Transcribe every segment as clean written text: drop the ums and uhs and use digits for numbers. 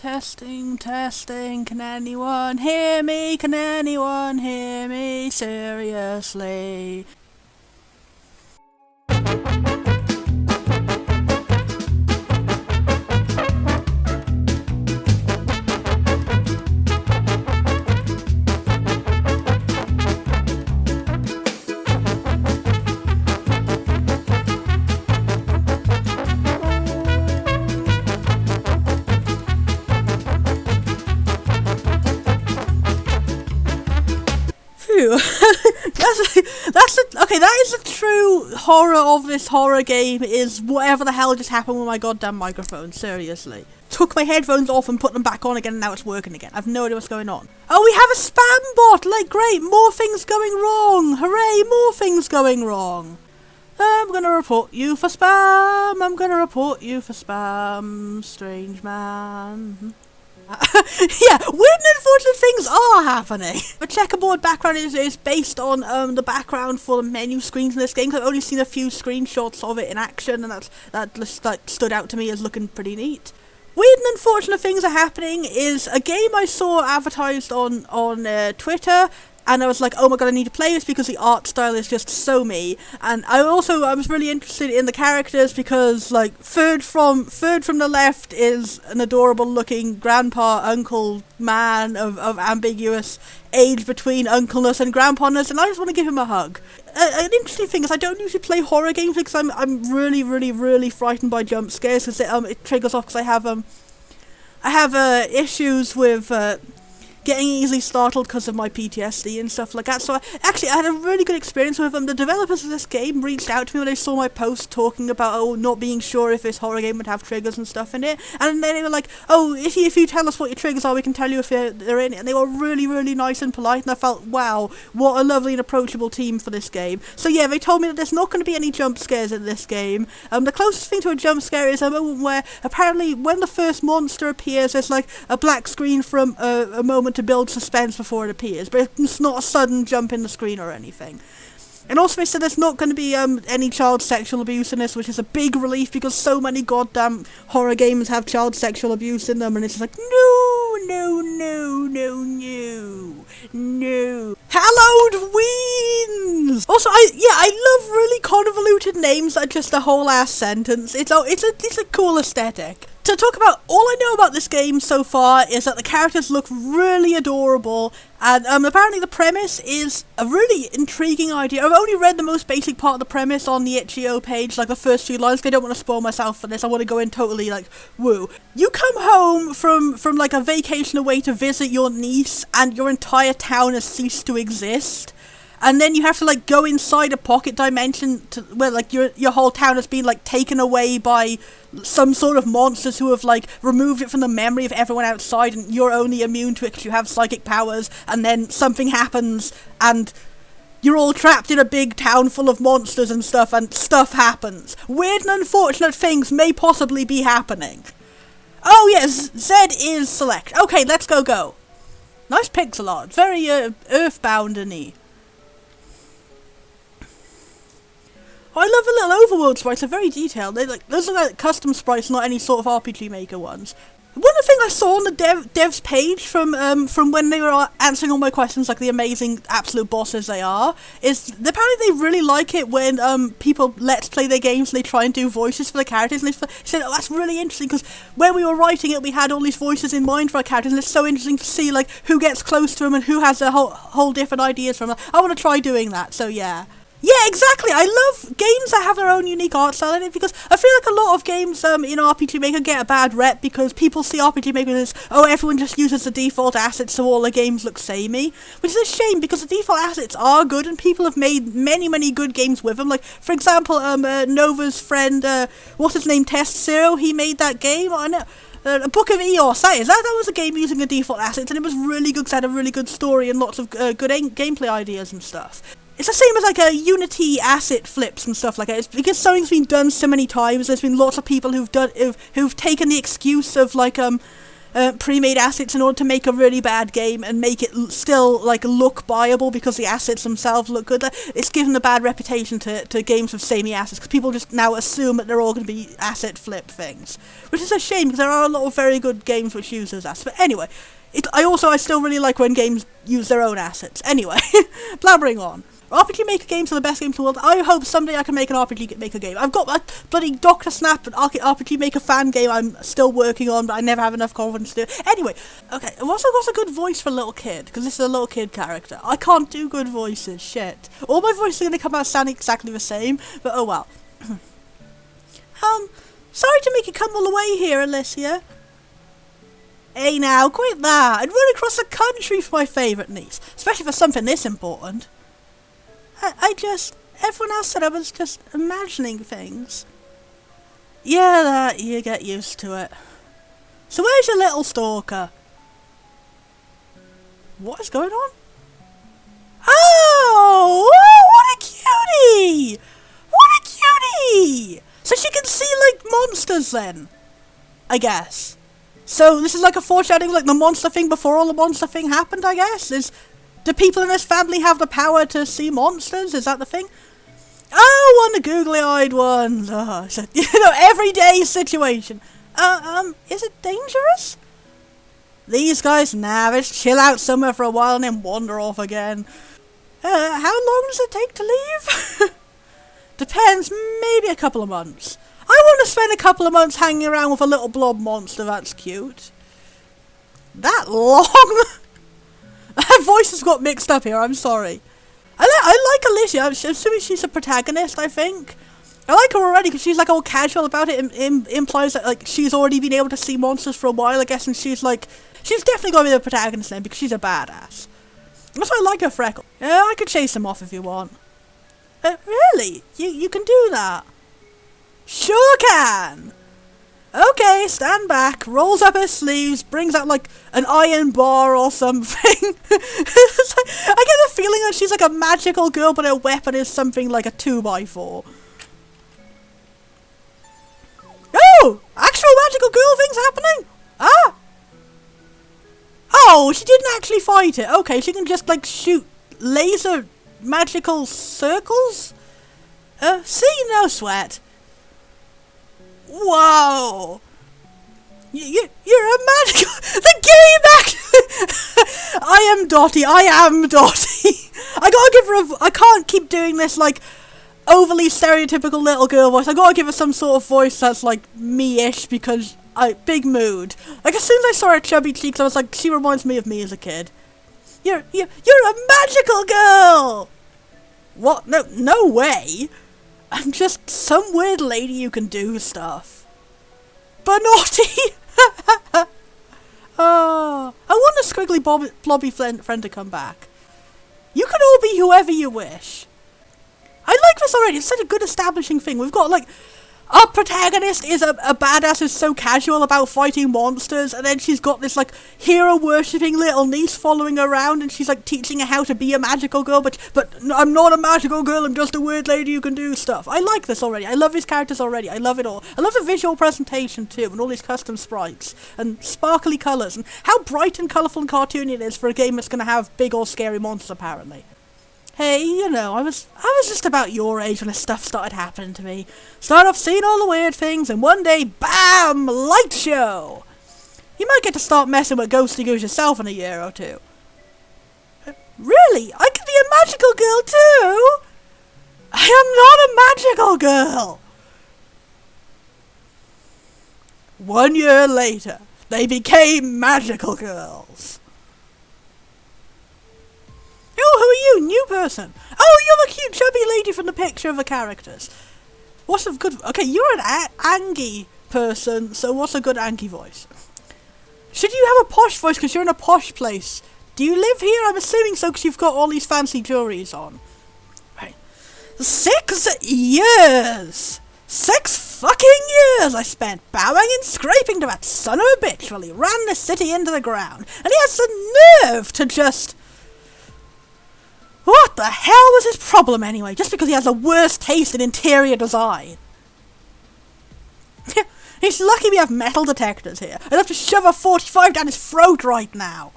Testing, testing, can anyone hear me? Can anyone hear me? Seriously. Okay, that is the true horror of this horror game, is whatever the hell just happened with my goddamn microphone, seriously. Took my headphones off and put them back on again and now it's working again. I've no idea what's going on. Oh, we have a spam bot! Like, great, more things going wrong! Hooray, more things going wrong! I'm gonna report you for spam! I'm gonna report you for spam, strange man. Yeah, weird and unfortunate things are happening. The checkerboard background is based on the background for the menu screens in this game. I've only seen a few screenshots of it in action, and that just like stood out to me as looking pretty neat. Weird and unfortunate things are happening is a game I saw advertised on Twitter. And I was like, oh my god, I need to play this because the art style is just so me. And I was really interested in the characters because, like, third from the left is an adorable looking grandpa, uncle, man of ambiguous age between uncleness and grandpaness, and I just want to give him a hug. An interesting thing is I don't usually play horror games because I'm really, really, really frightened by jump scares because it triggers off because I have issues with getting easily startled because of my PTSD and stuff like that. So I had a really good experience with them. The developers of this game reached out to me when they saw my post talking about not being sure if this horror game would have triggers and stuff in it. And then they were like, oh, if you tell us what your triggers are, we can tell you if they're in it. And they were really, really nice and polite. And I felt, wow, what a lovely and approachable team for this game. So yeah, they told me that there's not going to be any jump scares in this game. The closest thing to a jump scare is a moment where apparently when the first monster appears, there's like a black screen for a moment to build suspense before it appears, but it's not a sudden jump in the screen or anything. And also they said there's not going to be any child sexual abuse in this, which is a big relief because so many goddamn horror games have child sexual abuse in them, and it's just like, no, no, no, no, no, no. Hallowed Weens! Also, I love really convoluted names that are just a whole ass sentence. It's a cool aesthetic. To talk about, all I know about this game so far is that the characters look really adorable, and apparently the premise is a really intriguing idea. I've only read the most basic part of the premise on the itch.io page, like the first few lines, 'cause I don't want to spoil myself for this. I want to go in totally like, woo. You come home from like a vacation away to visit your niece, and your entire town has ceased to exist. And then you have to like go inside a pocket dimension to where like your whole town has been like taken away by some sort of monsters who have like removed it from the memory of everyone outside, and you're only immune to it because you have psychic powers. And then something happens, and you're all trapped in a big town full of monsters and stuff happens. Weird and unfortunate things may possibly be happening. Oh yes, Z is select. Okay, let's go. Nice pixel art, very earthbound-y. Oh, I love the little overworld sprites, they're very detailed. Those are like custom sprites, not any sort of RPG Maker ones. One thing I saw on the devs page from when they were answering all my questions, like the amazing absolute bosses they are, is apparently they really like it when people let's play their games and they try and do voices for the characters, and they said, oh, that's really interesting because when we were writing it we had all these voices in mind for our characters, and it's so interesting to see like who gets close to them and who has their whole different ideas from them. I want to try doing that, so yeah. Yeah, exactly. I love games that have their own unique art style in it, because I feel like a lot of games in RPG Maker get a bad rep because people see RPG Maker as, oh, everyone just uses the default assets so all the games look samey, which is a shame because the default assets are good and people have made many, many good games with them. Like, for example, Nova's friend, what's his name, Test Zero, he made that game. I know. A Book of Eos, that was a game using the default assets, and it was really good because it had a really good story and lots of good gameplay ideas and stuff. It's the same as like a Unity asset flips and stuff like that. It's because something's been done so many times. There's been lots of people who've taken the excuse of like pre-made assets in order to make a really bad game and make it still like look buyable because the assets themselves look good. It's given a bad reputation to games with samey assets because people just now assume that they're all going to be asset flip things, which is a shame because there are a lot of very good games which use those assets. But anyway, I still really like when games use their own assets. Anyway, blabbering on. RPG Maker games are the best games in the world. I hope someday I can make an RPG Maker game. I've got a bloody Dr. Snap and RPG Maker fan game I'm still working on, but I never have enough confidence to do it. Anyway, okay, what's a good voice for a little kid? Because this is a little kid character. I can't do good voices, shit. All my voices are going to come out sounding exactly the same, but oh well. Sorry to make you come all the way here, Alicia. Hey now, quit that. I'd run across the country for my favourite niece, especially for something this important. Everyone else said I was just imagining things. Yeah, you get used to it. So where's your little stalker? What is going on? Oh, what a cutie! What a cutie! So she can see, like, monsters then, I guess. So this is like a foreshadowing, like the monster thing before all the monster thing happened, I guess? Do people in this family have the power to see monsters? Is that the thing? Oh, one of the googly-eyed ones. Oh, so, everyday situation. Is it dangerous? These guys, nah, let's chill out somewhere for a while and then wander off again. How long does it take to leave? Depends, maybe a couple of months. I want to spend a couple of months hanging around with a little blob monster, that's cute. That long? Her voice has got mixed up here, I'm sorry. I like Alicia, I'm assuming she's a protagonist, I think. I like her already because she's like all casual about it and implies that like she's already been able to see monsters for a while, I guess, and she's definitely going to be the protagonist then because she's a badass. That's why I like her freckle. Yeah, I could chase him off if you want. Really? You can do that? Sure can! Okay, stand back, rolls up her sleeves, brings out like an iron bar or something. I get the feeling that she's like a magical girl, but her weapon is something like a 2x4. Oh! Actual magical girl things happening? Ah! Oh, she didn't actually fight it. Okay, she can just like shoot laser magical circles? See, no sweat. Whoa! You're a magical... The game actually... I am Dottie. I gotta give her a... I can't keep doing this, like, overly stereotypical little girl voice. I gotta give her some sort of voice that's, like, me-ish, because... big mood. Like, as soon as I saw her chubby cheeks, I was like, she reminds me of me as a kid. You're a magical girl! What? No way! I'm just some weird lady who can do stuff. Banotti! Oh, I want a squiggly blobby friend to come back. You can all be whoever you wish. I like this already. It's such a good establishing thing. We've got like... Our protagonist is a badass who's so casual about fighting monsters, and then she's got this, like, hero-worshipping little niece following her around, and she's, like, teaching her how to be a magical girl, but I'm not a magical girl, I'm just a weird lady who can do stuff. I like this already. I love these characters already. I love it all. I love the visual presentation, too, and all these custom sprites, and sparkly colours, and how bright and colourful and cartoony it is for a game that's going to have big or scary monsters, apparently. Hey, you know, I was just about your age when this stuff started happening to me. Started off seeing all the weird things, and one day, BAM! Light show! You might get to start messing with Ghosty Goose yourself in a year or two. Really? I could be a magical girl too? I am not a magical girl! 1 year later, they became magical girls. Oh, who are you? New person. Oh, you're the cute chubby lady from the picture of the characters. What's a good... Okay, you're an Angie person, so what's a good Angie voice? Should you have a posh voice because you're in a posh place? Do you live here? I'm assuming so because you've got all these fancy jewelries on. Right. 6 years! 6 fucking years I spent bowing and scraping to that son of a bitch while he ran the city into the ground. And he has the nerve to just... What the hell was his problem anyway? Just because he has the worst taste in interior design. He's lucky we have metal detectors here. I'd have to shove a 45 down his throat right now.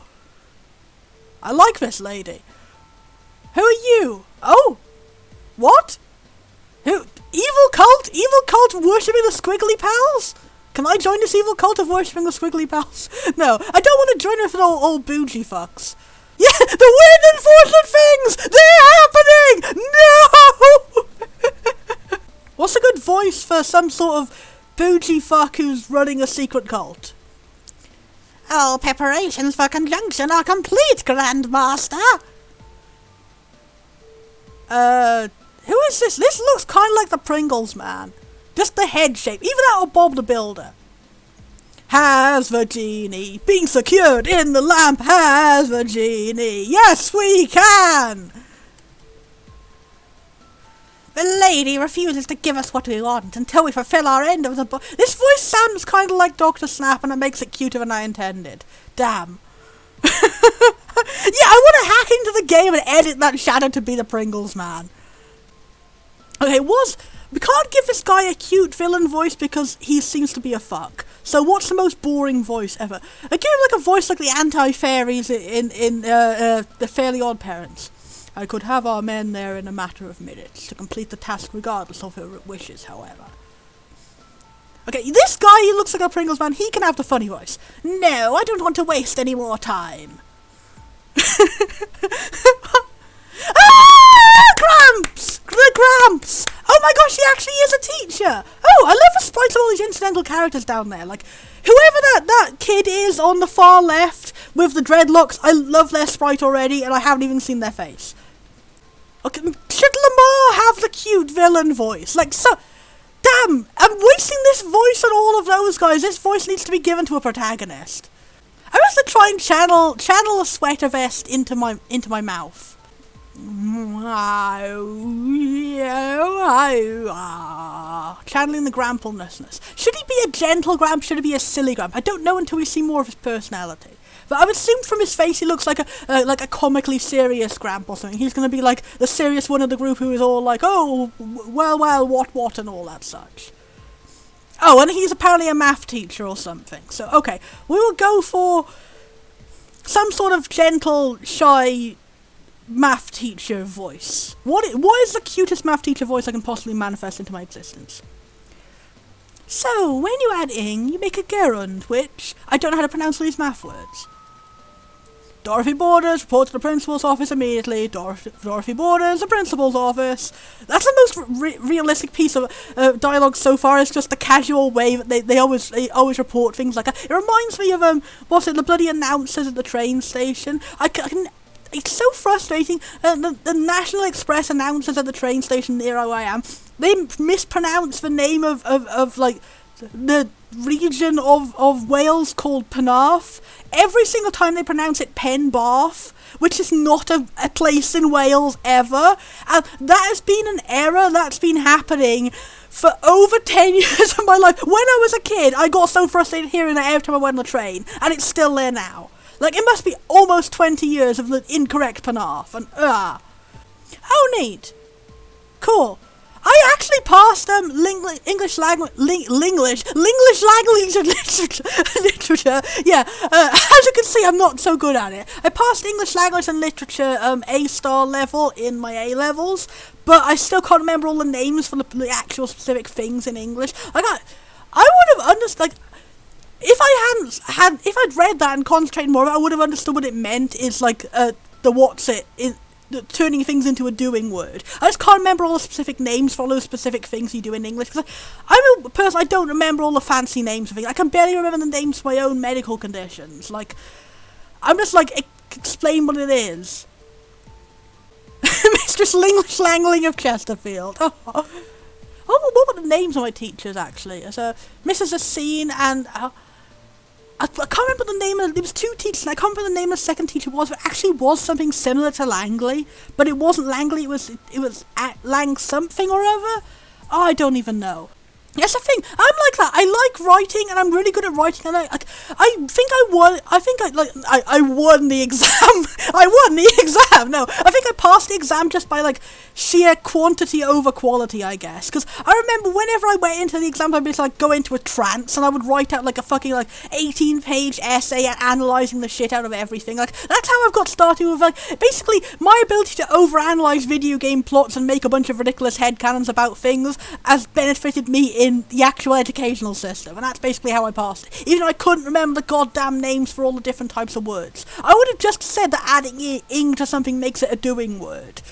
I like this lady. Who are you? Oh! What? Who? Evil cult? Evil cult worshipping the Squiggly Pals? Can I join this evil cult of worshipping the Squiggly Pals? No, I don't want to join with all bougie fucks. Yeah, the weird enforcement things! They're happening! No! What's a good voice for some sort of bougie fuck who's running a secret cult? All preparations for conjunction are complete, Grandmaster! Who is this? This looks kind of like the Pringles man. Just the head shape, even that of Bob the Builder. Has the genie been secured in the lamp? Has the genie? Yes, we can! The lady refuses to give us what we want until we fulfill our end of the book. This voice sounds kind of like Dr. Snap and it makes it cuter than I intended. Damn. Yeah, I want to hack into the game and edit that shadow to be the Pringles man. Okay, we can't give this guy a cute villain voice because he seems to be a fuck. So what's the most boring voice ever? I give him like a voice like the anti-fairies in the Fairly Odd Parents. I could have our men there in a matter of minutes to complete the task regardless of her wishes, however. Okay, this guy, he looks like a Pringles man. He can have the funny voice. No, I don't want to waste any more time. Gramps! The Gramps! Oh my gosh, he actually is a teacher! Oh, I love the sprites of all these incidental characters down there. Like, whoever that kid is on the far left with the dreadlocks, I love their sprite already, and I haven't even seen their face. Okay, should Lamar have the cute villain voice? Like, so... Damn! I'm wasting this voice on all of those guys. This voice needs to be given to a protagonist. I have to try and channel a sweater vest into my mouth. Channeling the Gramplenessness. Should he be a gentle Gramp? Should he be a silly Gramp? I don't know until we see more of his personality. But I would assume from his face he looks like a comically serious Gramp or something. He's going to be like the serious one of the group who is all like, oh, well, what, and all that such. Oh, and he's apparently a math teacher or something. So, okay, we will go for some sort of gentle, shy math teacher voice. What is the cutest math teacher voice I can possibly manifest into my existence? So, when you add ing, you make a gerund, which I don't know how to pronounce all these math words. Dorothy Borders, report to the principal's office immediately. Dorothy Borders, the principal's office. That's the most realistic piece of dialogue so far. It's just the casual way that they always report things like that. It reminds me of the bloody announcers at the train station. It's so frustrating. The National Express announcers at the train station near where I am, they mispronounce the name of like the region of Wales called Penarth. Every single time they pronounce it Penbarth, which is not a place in Wales ever. And that has been an error that's been happening for over 10 years of my life. When I was a kid, I got so frustrated hearing that every time I went on the train, and it's still there now. Like, it must be almost 20 years of the incorrect Penarth, and oh, neat. Cool. I actually passed English language and literature. Yeah, as you can see, I'm not so good at it. I passed English language and literature A-star level in my A-levels, but I still can't remember all the names for the actual specific things in English. Like, I would have understood. Like, if I'd read that and concentrated more, I would have understood what it meant. Is like turning things into a doing word. I just can't remember all the specific names for all those specific things you do in English. Cause I'm a person, I don't remember all the fancy names of things. I can barely remember the names for my own medical conditions. Like, I'm just like, explain what it is. Mistress English Langling of Chesterfield. Oh, what were the names of my teachers, actually? So, Mrs. Assine and... I can't remember the name of... There was two teachers, and I can't remember the name of the second teacher was, but it actually was something similar to Langley. But it wasn't Langley, it was Lang something or other. Oh, I don't even know. That's the thing. I'm like that. I like writing, and I'm really good at writing. And I think I won. I won the exam. I won the exam. No, I think I passed the exam just by like sheer quantity over quality, I guess. Because I remember whenever I went into the exam, I'd just like go into a trance, and I would write out like a fucking like 18-page essay and analysing the shit out of everything. Like that's how I've got started with like basically my ability to overanalyze video game plots and make a bunch of ridiculous headcanons about things has benefited me in the actual educational system, and that's basically how I passed it. Even though I couldn't remember the goddamn names for all the different types of words. I would have just said that adding ing to something makes it a doing word.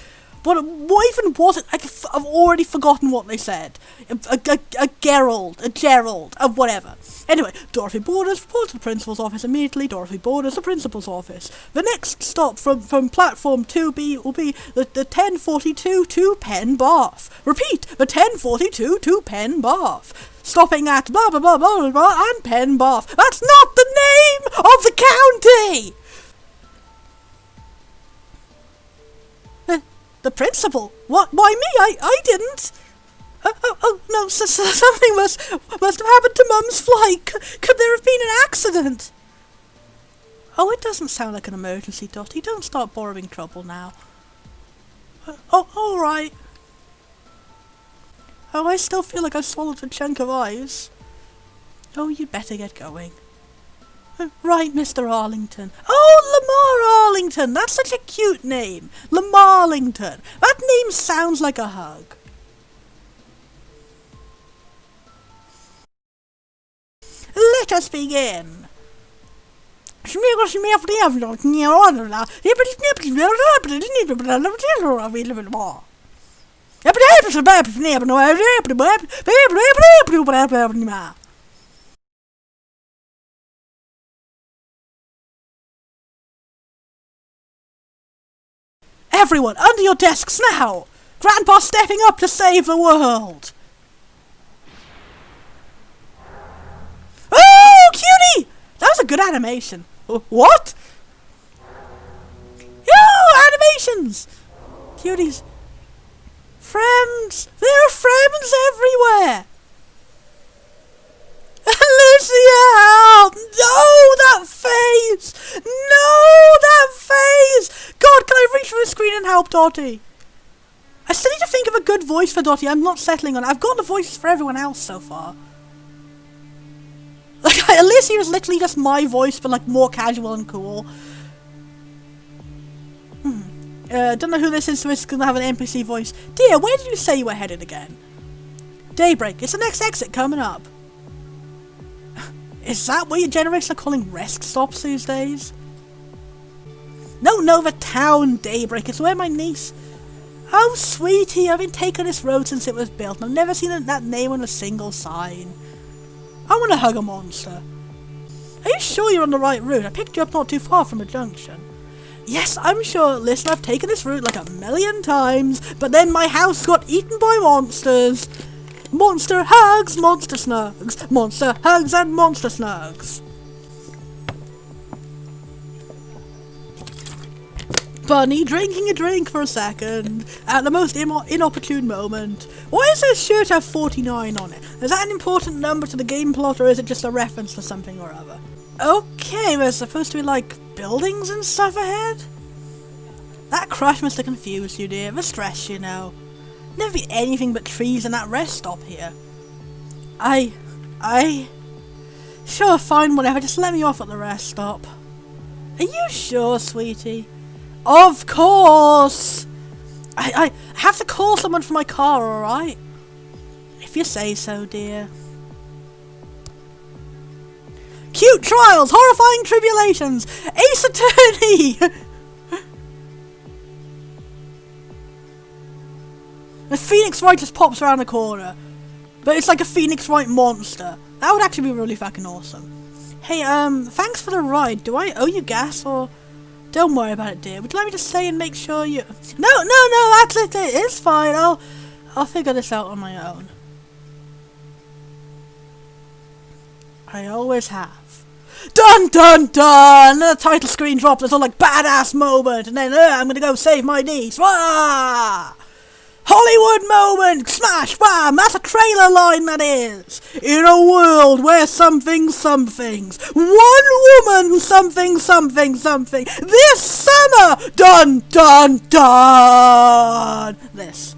But what even was it? I've already forgotten what they said. A Gerald, a Gerald, whatever. Anyway, Dorothy Borders reports to the principal's office immediately. Dorothy Borders, the principal's office. The next stop from platform 2B will be the 1042 to Penn Bath. Repeat, the 1042 to Penn Bath. Stopping at blah blah blah blah blah and Penn Bath. That's not the name of the county! The principal? What? Why me? I didn't. Oh no! Something must have happened to Mum's flight. Could there have been an accident? Oh, it doesn't sound like an emergency, Dotty. Don't start borrowing trouble now. Oh, all right. Oh, I still feel like I swallowed a chunk of ice. Oh, you'd better get going. Right, Mr. Arlington. Oh, Lamar Arlington! That's such a cute name. Lamarlington. That name sounds like a hug. Let us begin. Everyone, under your desks now! Grandpa's stepping up to save the world! Oh, cutie! That was a good animation. What? Yo, animations! Cuties. Friends! There are friends everywhere! Alicia, help! No, that face! No, that face! God, can I reach for the screen and help Dotty? I still need to think of a good voice for Dotty. I'm not settling on it. I've got the voices for everyone else so far. Like, Alicia is literally just my voice, but like more casual and cool. Don't know who this is, so it's gonna have an NPC voice. Dear, where did you say you were headed again? Daybreak. It's the next exit coming up. Is that what your generation are calling rest stops these days? No, the town, Daybreak. It's where my niece... Oh, sweetie, I've been taking this road since it was built, and I've never seen that name on a single sign. I want to hug a monster. Are you sure you're on the right route? I picked you up not too far from a junction. Yes, I'm sure. Listen, I've taken this route like a million times, but then my house got eaten by monsters. Monster hugs, monster snugs. Monster hugs and monster snugs. Bunny drinking a drink for a second at the most inopportune moment. Why does this shirt have 49 on it? Is that an important number to the game plot, or is it just a reference to something or other? Okay, there's supposed to be like buildings and stuff ahead? That crash must have confused you, dear. The stress, you know. Never be anything but trees in that rest stop here. Sure, fine, whatever, just let me off at the rest stop. Are you sure, sweetie? Of course! I have to call someone for my car, alright? If you say so, dear. Cute trials, horrifying tribulations, Ace Attorney! The Phoenix Wright just pops around the corner. But it's like a Phoenix Wright monster. That would actually be really fucking awesome. Hey, thanks for the ride. Do I owe you gas or... Don't worry about it, dear. Would you like me to stay and make sure you... No, that's it. It's fine. I'll figure this out on my own. I always have. Dun dun dun! The title screen drops. It's all like badass moment, and then I'm gonna go save my niece. Wah! Hollywood moment! Smash! Wham! That's a trailer line, that is! In a world where something's, one woman something, this summer! Dun, dun, dun! This.